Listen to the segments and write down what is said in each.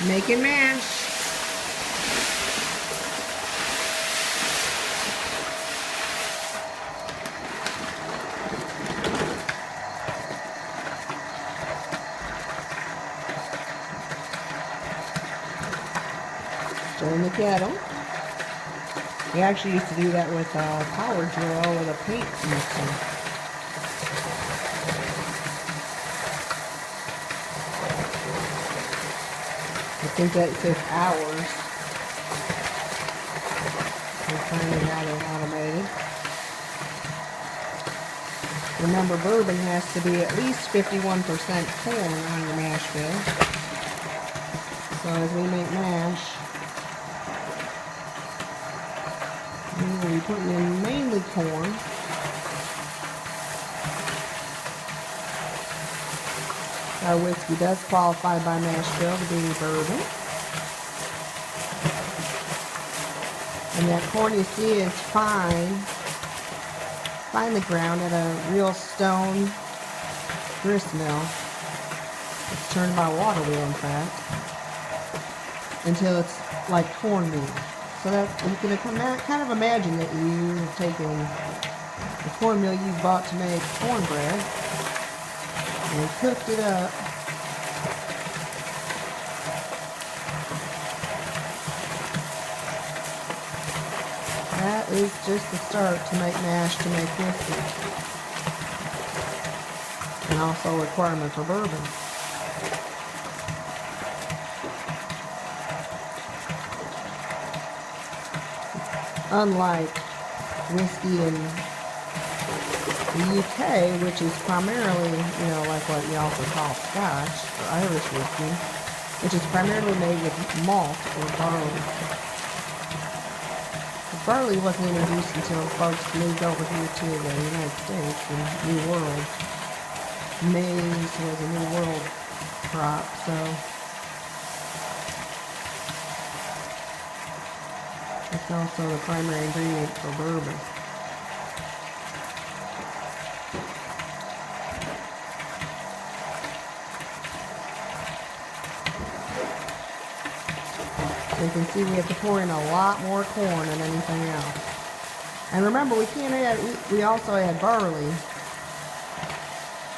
Making mash. Stir in the kettle. We actually used to do that with a power drill with a paint mixer. I think that took hours. We finally got it automated. Remember, bourbon has to be at least 51% corn on your mash bill. So as we make mash, we will be putting in mainly corn. Our whiskey does qualify by mash bill to be bourbon. And that corn you see is finely ground at a real stone grist mill. It's turned by a water wheel, in fact, until it's like cornmeal. So that you can kind of imagine that you have taken the cornmeal you bought to make cornbread and cooked it up. That is just the start to make mash to make whiskey. And also a requirement for bourbon. Unlike whiskey in the UK, which is primarily, like what you also call Scotch or Irish whiskey, which is primarily made with malt or barley. The barley wasn't introduced until folks moved over here to the United States and New World. Maize was a New World crop, so it's also the primary ingredient for bourbon. So you can see we have to pour in a lot more corn than anything else. And remember, we also add barley,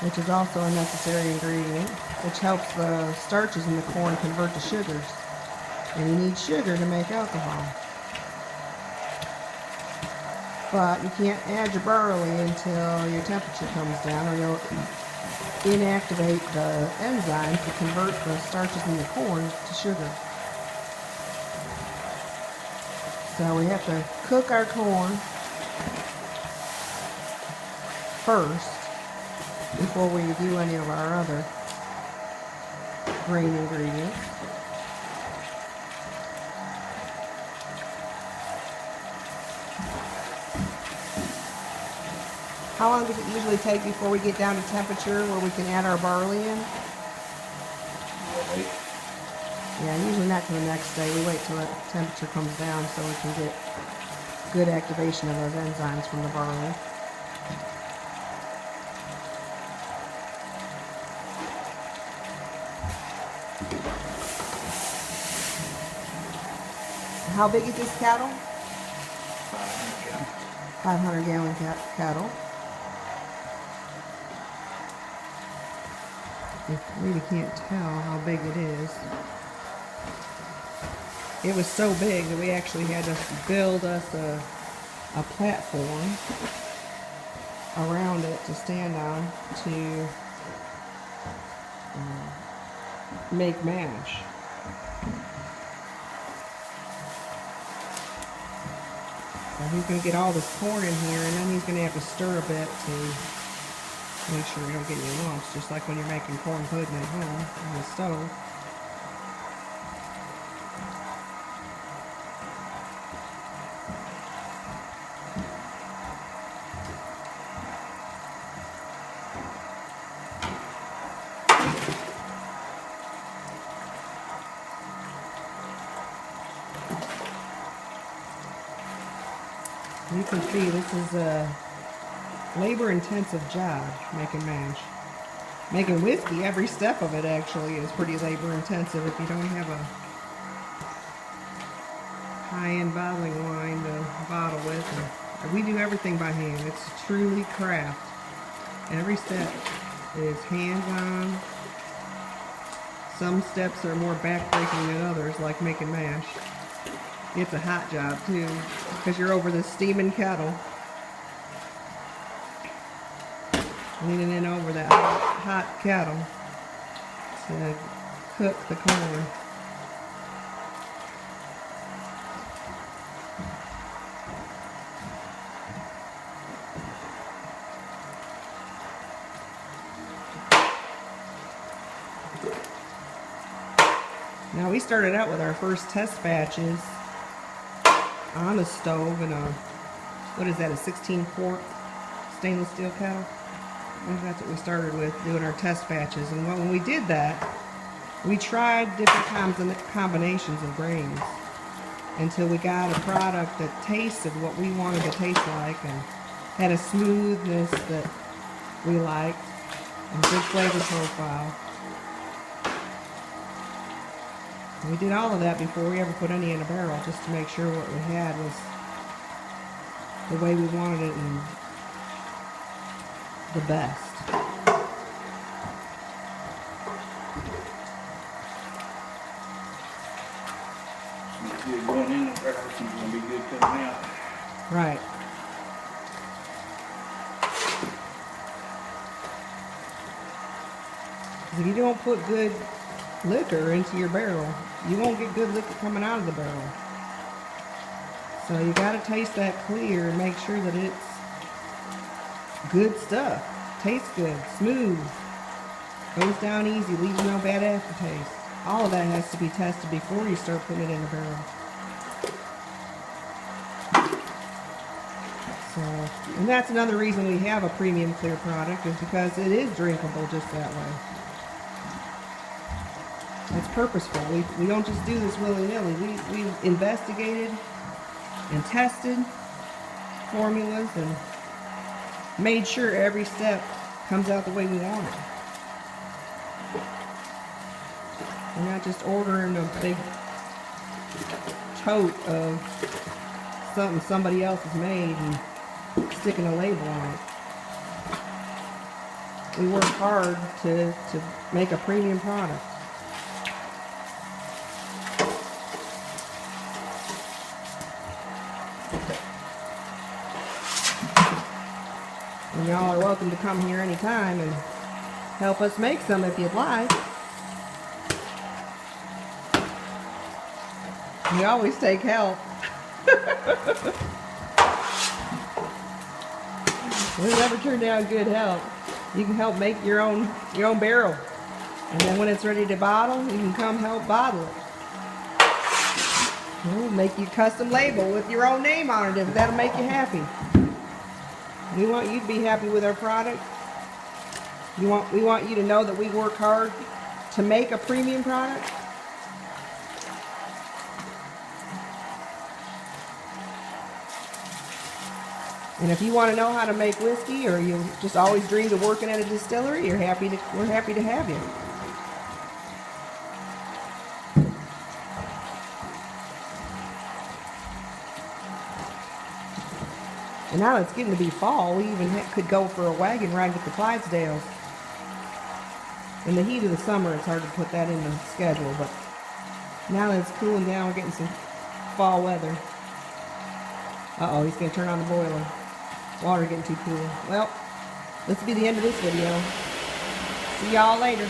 which is also a necessary ingredient, which helps the starches in the corn convert to sugars. And you need sugar to make alcohol. But you can't add your barley until your temperature comes down, or you'll inactivate the enzymes to convert the starches in the corn to sugar. So we have to cook our corn first before we do any of our other grain ingredients. How long does it usually take before we get down to temperature where we can add our barley in? Yeah, usually not till the next day. We wait till the temperature comes down so we can get good activation of those enzymes from the barley. How big is this kettle? 500 gallon kettle. You really can't tell how big it is. It was so big that we actually had to build us a platform around it to stand on to make mash. So he's going to get all this corn in here, and then he's going to have to stir a bit to make sure we don't get any lumps, just like when you're making corn pudding at home on the stove. You can see this is a labor-intensive job, making mash. Making whiskey, every step of it actually is pretty labor intensive if you don't have a high-end bottling line to bottle with. And we do everything by hand. It's truly craft. Every step is hands-on. Some steps are more back-breaking than others, like making mash. It's a hot job too, because you're over this steaming kettle, leaning in over that hot kettle to cook the corn. Now we started out with our first test batches on the stove in a, what is that, a 16-quart stainless steel kettle? I think that's what we started with, doing our test batches. And when we did that, we tried different combinations of grains until we got a product that tasted what we wanted to taste like and had a smoothness that we liked and good flavor profile. We did all of that before we ever put any in a barrel, just to make sure what we had was the way we wanted it and the best. It's good going in the barrel, it's going to be good coming out. Right. Because if you don't put good liquor into your barrel, you won't get good liquor coming out of the barrel. So you got to taste that clear and make sure that it's good stuff. Tastes good, smooth, goes down easy, leaves no bad aftertaste. All of that has to be tested before you start putting it in the barrel. So, and that's another reason we have a premium clear product, is because it is drinkable just that way. It's purposeful. We don't just do this willy-nilly. We've investigated and tested formulas and made sure every step comes out the way we want it. We're not just ordering a big tote of something somebody else has made and sticking a label on it. We work hard to make a premium product. And y'all are welcome to come here anytime and help us make some if you'd like. We always take help. We never turn down good help. You can help make your own barrel. And then when it's ready to bottle, you can come help bottle it. We'll make you a custom label with your own name on it if that'll make you happy. We want you to be happy with our product. We want you to know that we work hard to make a premium product. And if you want to know how to make whiskey, or you just always dreamed of working at a distillery, we're happy to have you. And now it's getting to be fall. We even could go for a wagon ride with the Clydesdales. In the heat of the summer, it's hard to put that in the schedule, but now that it's cooling down, we're getting some fall weather. Uh-oh, he's going to turn on the boiler. Water getting too cool. Well, this will be the end of this video. See y'all later.